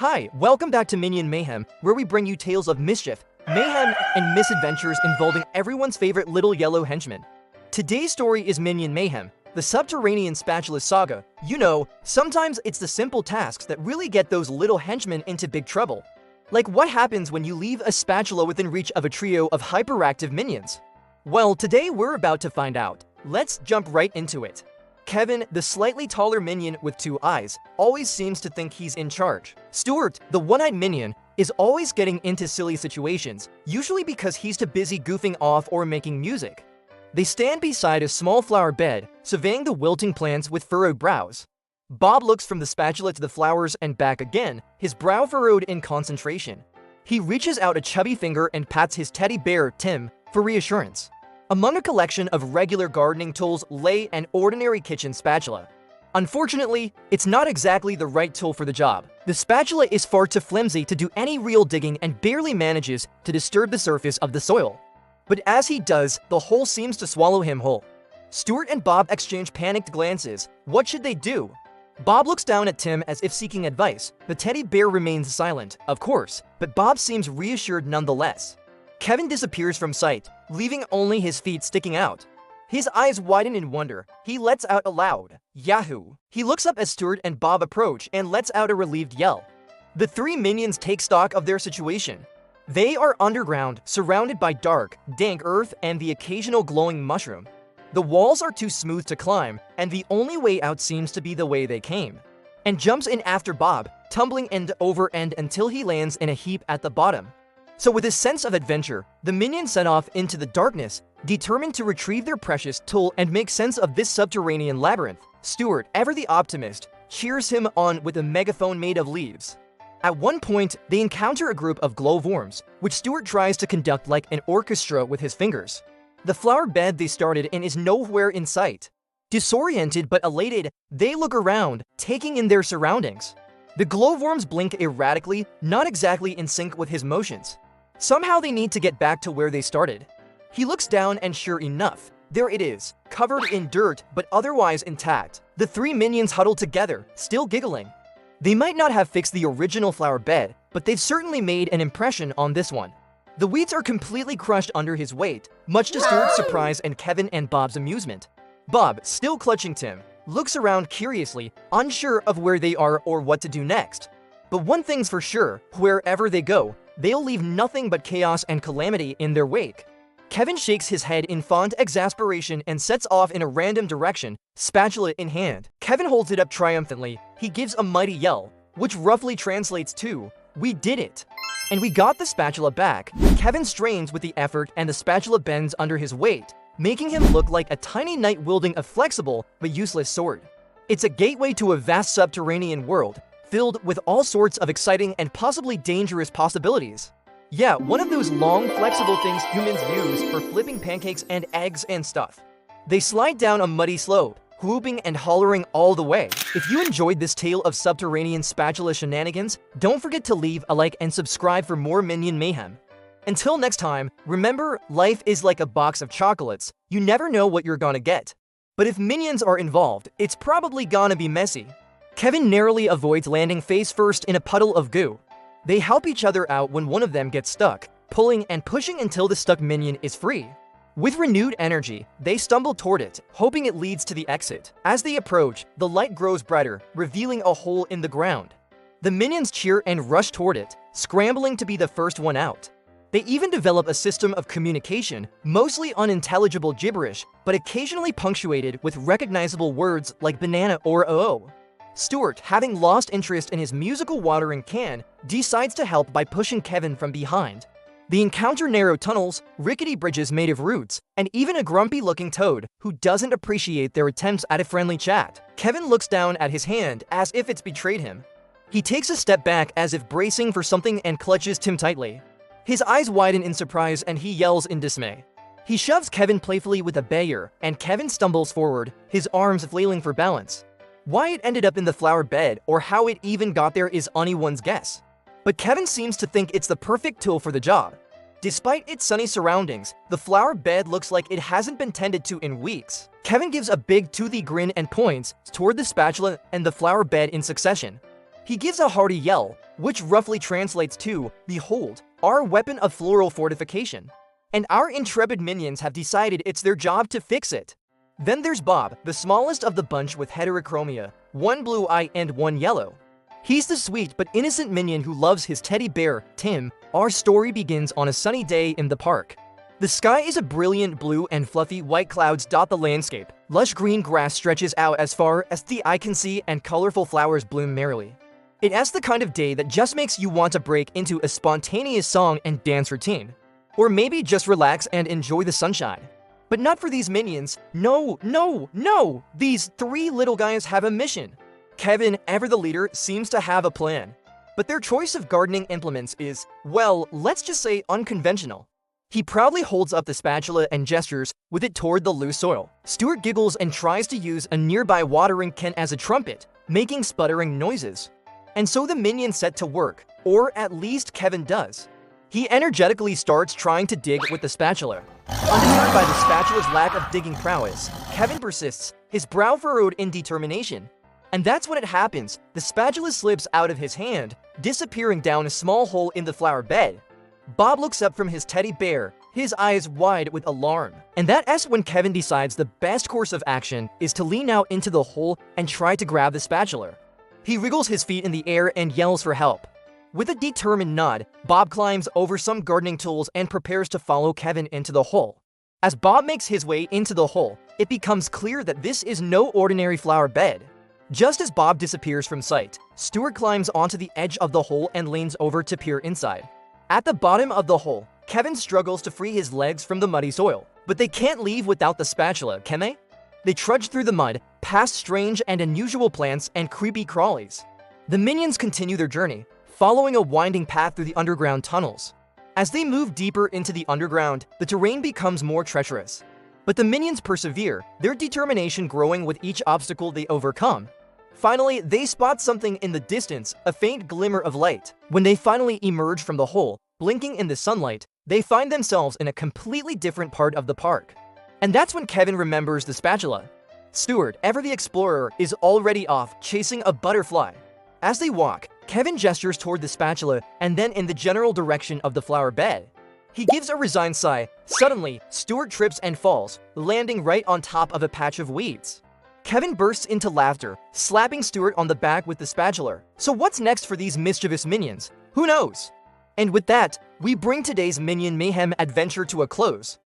Hi, welcome back to Minion Mayhem, where we bring you tales of mischief, mayhem, and misadventures involving everyone's favorite little yellow henchman. Today's story is Minion Mayhem, the Subterranean Spatula Saga. You know, sometimes it's the simple tasks that really get those little henchmen into big trouble. Like what happens when you leave a spatula within reach of a trio of hyperactive minions? Well, today we're about to find out. Let's jump right into it. Kevin, the slightly taller minion with two eyes, always seems to think he's in charge. Stuart, the one-eyed minion, is always getting into silly situations, usually because he's too busy goofing off or making music. They stand beside a small flower bed, surveying the wilting plants with furrowed brows. Bob looks from the spatula to the flowers and back again, his brow furrowed in concentration. He reaches out a chubby finger and pats his teddy bear, Tim, for reassurance. Among a collection of regular gardening tools lay an ordinary kitchen spatula. Unfortunately, it's not exactly the right tool for the job. The spatula is far too flimsy to do any real digging and barely manages to disturb the surface of the soil. But as he does, the hole seems to swallow him whole. Stuart and Bob exchange panicked glances. What should they do? Bob looks down at Tim as if seeking advice. The teddy bear remains silent, of course, but Bob seems reassured nonetheless. Kevin disappears from sight, leaving only his feet sticking out. His eyes widen in wonder. He lets out a loud Yahoo! He looks up as Stuart and Bob approach and lets out a relieved yell. The three minions take stock of their situation. They are underground, surrounded by dark, dank earth and the occasional glowing mushroom. The walls are too smooth to climb, and the only way out seems to be the way they came. And jumps in after Bob, tumbling end over end until he lands in a heap at the bottom. So with a sense of adventure, the minions set off into the darkness, determined to retrieve their precious tool and make sense of this subterranean labyrinth. Stuart, ever the optimist, cheers him on with a megaphone made of leaves. At one point, they encounter a group of glowworms, which Stuart tries to conduct like an orchestra with his fingers. The flower bed they started in is nowhere in sight. Disoriented but elated, they look around, taking in their surroundings. The glowworms blink erratically, not exactly in sync with his motions. Somehow they need to get back to where they started. He looks down and sure enough, there it is, covered in dirt but otherwise intact. The three minions huddle together, still giggling. They might not have fixed the original flower bed, but they've certainly made an impression on this one. The weeds are completely crushed under his weight, much to Stuart's surprise and Kevin and Bob's amusement. Bob, still clutching Tim, looks around curiously, unsure of where they are or what to do next. But one thing's for sure, wherever they go, they'll leave nothing but chaos and calamity in their wake. Kevin shakes his head in fond exasperation and sets off in a random direction, spatula in hand. Kevin holds it up triumphantly. He gives a mighty yell, which roughly translates to, "We did it!" And we got the spatula back. Kevin strains with the effort and the spatula bends under his weight, making him look like a tiny knight wielding a flexible but useless sword. It's a gateway to a vast subterranean world, filled with all sorts of exciting and possibly dangerous possibilities. Yeah, one of those long, flexible things humans use for flipping pancakes and eggs and stuff. They slide down a muddy slope, whooping and hollering all the way. If you enjoyed this tale of subterranean spatula shenanigans, don't forget to leave a like and subscribe for more Minion Mayhem. Until next time, remember, life is like a box of chocolates. You never know what you're gonna get. But if minions are involved, it's probably gonna be messy. Kevin narrowly avoids landing face first in a puddle of goo. They help each other out when one of them gets stuck, pulling and pushing until the stuck minion is free. With renewed energy, they stumble toward it, hoping it leads to the exit. As they approach, the light grows brighter, revealing a hole in the ground. The minions cheer and rush toward it, scrambling to be the first one out. They even develop a system of communication, mostly unintelligible gibberish, but occasionally punctuated with recognizable words like banana or oh. Stuart, having lost interest in his musical watering can, decides to help by pushing Kevin from behind. They encounter narrow tunnels, rickety bridges made of roots, and even a grumpy-looking toad who doesn't appreciate their attempts at a friendly chat. Kevin looks down at his hand as if it's betrayed him. He takes a step back as if bracing for something and clutches Tim tightly. His eyes widen in surprise and he yells in dismay. He shoves Kevin playfully with a bayer, and Kevin stumbles forward, his arms flailing for balance. Why it ended up in the flower bed or how it even got there is anyone's guess. But Kevin seems to think it's the perfect tool for the job. Despite its sunny surroundings, the flower bed looks like it hasn't been tended to in weeks. Kevin gives a big toothy grin and points toward the spatula and the flower bed in succession. He gives a hearty yell, which roughly translates to, "Behold, our weapon of floral fortification." And our intrepid minions have decided it's their job to fix it. Then there's Bob, the smallest of the bunch with heterochromia, one blue eye and one yellow. He's the sweet but innocent minion who loves his teddy bear, Tim. Our story begins on a sunny day in the park. The sky is a brilliant blue and fluffy white clouds dot the landscape. Lush green grass stretches out as far as the eye can see and colorful flowers bloom merrily. It's the kind of day that just makes you want to break into a spontaneous song and dance routine. Or maybe just relax and enjoy the sunshine. But not for these minions. No, no, no! These three little guys have a mission. Kevin, ever the leader, seems to have a plan. But their choice of gardening implements is, well, let's just say unconventional. He proudly holds up the spatula and gestures with it toward the loose soil. Stuart giggles and tries to use a nearby watering can as a trumpet, making sputtering noises. And so the minions set to work, or at least Kevin does. He energetically starts trying to dig with the spatula. Undeterred by the spatula's lack of digging prowess, Kevin persists, his brow furrowed in determination. And that's when it happens. The spatula slips out of his hand, disappearing down a small hole in the flower bed. Bob looks up from his teddy bear, his eyes wide with alarm. And that's when Kevin decides the best course of action is to lean out into the hole and try to grab the spatula. He wriggles his feet in the air and yells for help. With a determined nod, Bob climbs over some gardening tools and prepares to follow Kevin into the hole. As Bob makes his way into the hole, it becomes clear that this is no ordinary flower bed. Just as Bob disappears from sight, Stuart climbs onto the edge of the hole and leans over to peer inside. At the bottom of the hole, Kevin struggles to free his legs from the muddy soil. But they can't leave without the spatula, can they? They trudge through the mud, past strange and unusual plants and creepy crawlies. The minions continue their journey, following a winding path through the underground tunnels. As they move deeper into the underground, the terrain becomes more treacherous. But the minions persevere, their determination growing with each obstacle they overcome. Finally, they spot something in the distance, a faint glimmer of light. When they finally emerge from the hole, blinking in the sunlight, they find themselves in a completely different part of the park. And that's when Kevin remembers the spatula. Stuart, ever the explorer, is already off chasing a butterfly. As they walk, Kevin gestures toward the spatula and then in the general direction of the flower bed. He gives a resigned sigh. Suddenly, Stuart trips and falls, landing right on top of a patch of weeds. Kevin bursts into laughter, slapping Stuart on the back with the spatula. So what's next for these mischievous minions? Who knows? And with that, we bring today's Minion Mayhem adventure to a close.